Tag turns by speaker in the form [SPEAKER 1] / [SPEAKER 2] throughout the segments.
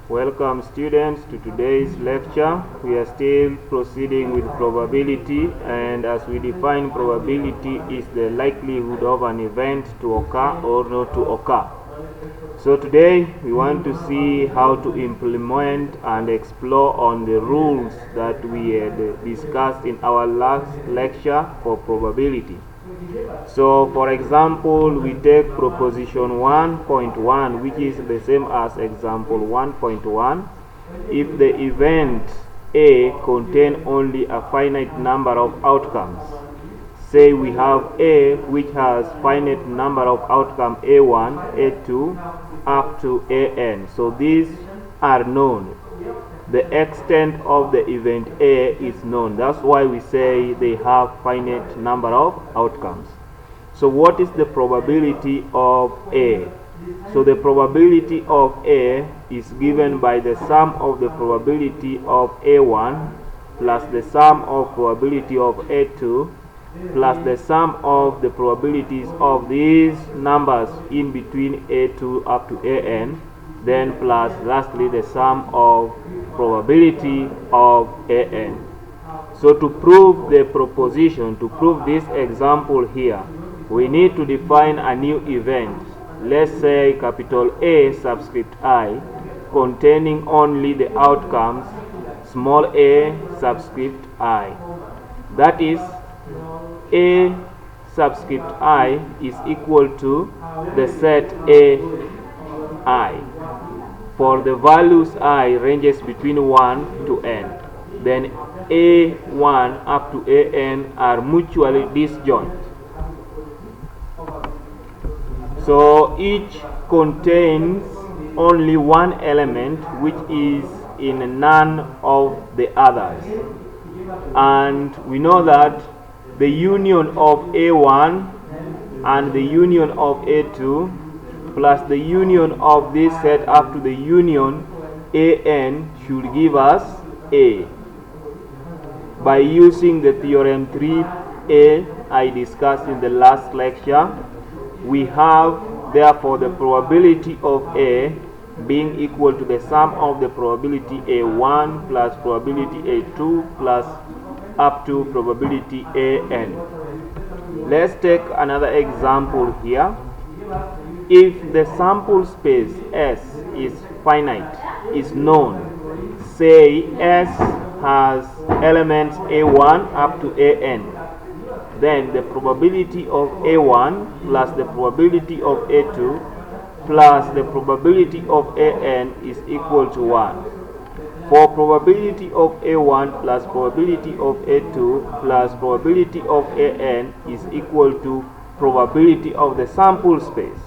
[SPEAKER 1] Welcome students to today's lecture. We are still proceeding with probability, and as we define, probability is the likelihood of an event to occur or not to occur. So today we want to see how to implement and explore on the rules that we had discussed in our last lecture for probability. So for example, we take proposition 1.1, which is the same as example 1.1. If the event A contain only a finite number of outcomes, say we have A which has finite number of outcome A1, A2 up to AN. So these are known. The extent of the event A is known. That's why we say they have finite number of outcomes. So what is the probability of A? So the probability of A is given by the sum of the probability of A1 plus the sum of probability of A2 plus the sum of the probabilities of these numbers in between A2 up to AN, then plus lastly the sum of probability of AN. So to prove the proposition, to prove this example here, we need to define a new event. Let's say capital A subscript I, containing only the outcomes small a subscript I. That is, A subscript I is equal to the set AI. For the values I ranges between 1 to n, then A1 up to AN are mutually disjoint. So each contains only one element which is in none of the others. And we know that the union of A1 and the union of A2 plus the union of this set up to the union AN should give us A. By using the theorem 3A I discussed in the last lecture, we have therefore the probability of A being equal to the sum of the probability A1 plus probability A2 plus up to probability AN. Let's take another example here. If the sample space S is finite, is known, say S has elements A1 up to AN, then the probability of A1 plus the probability of A2 plus the probability of AN is equal to 1. For probability of A1 plus probability of A2 plus probability of AN is equal to probability of the sample space.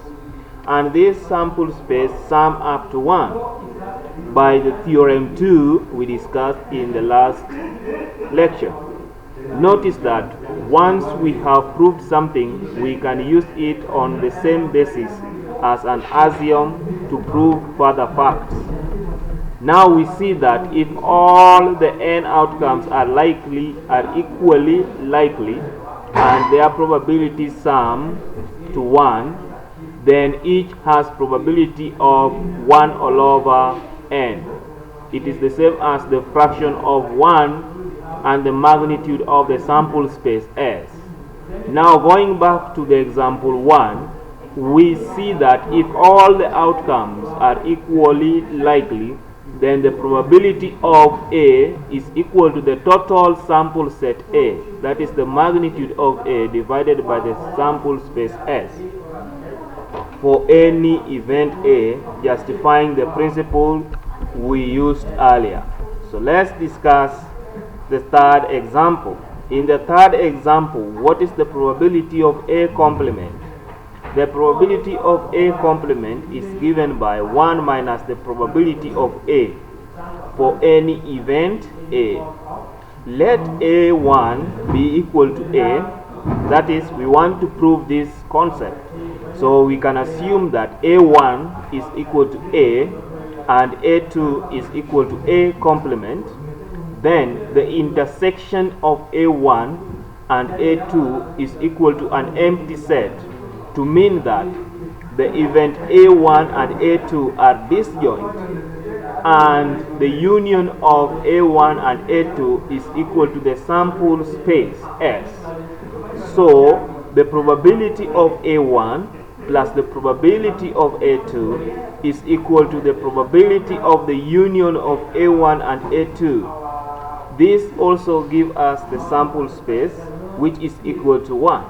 [SPEAKER 1] And this sample space sum up to 1 by the theorem 2 we discussed in the last lecture. Notice that once we have proved something, we can use it on the same basis as an axiom to prove further facts. Now we see that if all the n outcomes are equally likely and their probability sum to 1, then each has probability of 1 all over n. It is the same as the fraction of 1 and the magnitude of the sample space S. Now going back to the example 1, we see that if all the outcomes are equally likely, then the probability of A is equal to the total sample set A. That is the magnitude of A divided by the sample space S for any event A, justifying the principle we used earlier. So let's discuss the third example. In the third example, what is the probability of A complement? The probability of A complement is given by 1 minus the probability of A for any event A. Let A1 be equal to A. That is, we want to prove this concept. So we can assume that A1 is equal to A and A2 is equal to A complement. Then the intersection of A1 and A2 is equal to an empty set, to mean that the event A1 and A2 are disjoint. and the union of A1 and A2 is equal to the sample space S. So the probability of A1 plus the probability of A2 is equal to the probability of the union of A1 and A2. This also gives us the sample space, which is equal to 1.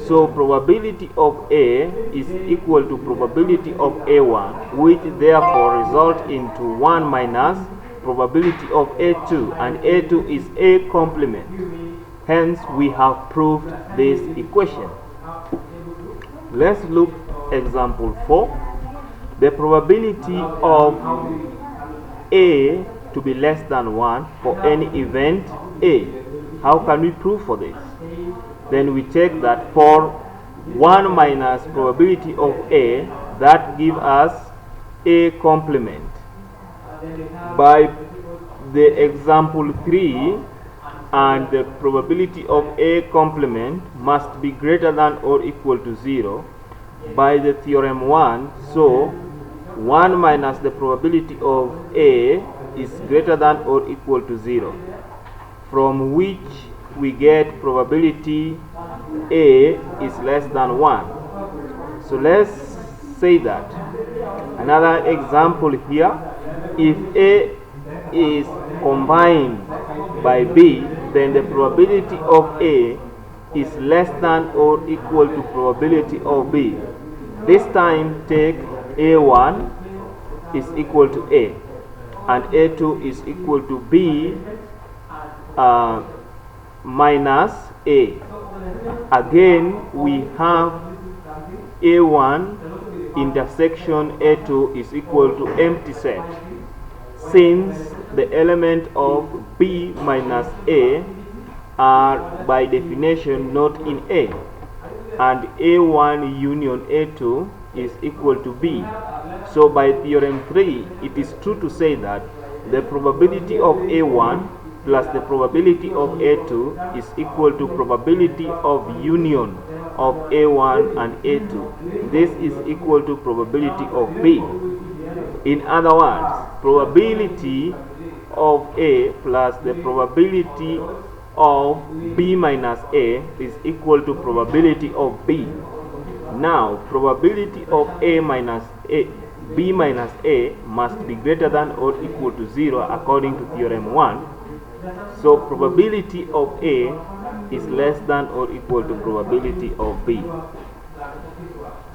[SPEAKER 1] So probability of A is equal to probability of A1, which therefore result into 1 minus probability of A2, and A2 is A complement. Hence we have proved this equation. Let's look example 4. The probability of A to be less than 1 for any event A. How can we prove for this? Then we check that for 1 minus probability of A, that gives us A complement. By the example 3, and the probability of A complement must be greater than or equal to 0 by the theorem 1. So 1 minus the probability of A is greater than or equal to 0, from which we get probability A is less than 1. So let's say that. Another example here, if A is combined by B, then the probability of A is less than or equal to probability of B. This time take A1 is equal to A and A2 is equal to B minus A. Again we have A1 intersection A2 is equal to empty set, since the element of B minus A are by definition not in A, and A1 union A2 is equal to B. So by theorem 3, it is true to say that the probability of A1 plus the probability of A2 is equal to probability of union of A1 and A2. This is equal to probability of B. In other words, probability of A plus the probability of B minus A is equal to probability of B. Now, probability of A minus A, B minus A must be greater than or equal to 0 according to theorem 1. So probability of A is less than or equal to probability of B.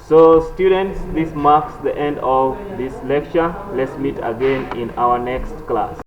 [SPEAKER 1] So students, this marks the end of this lecture. Let's meet again in our next class.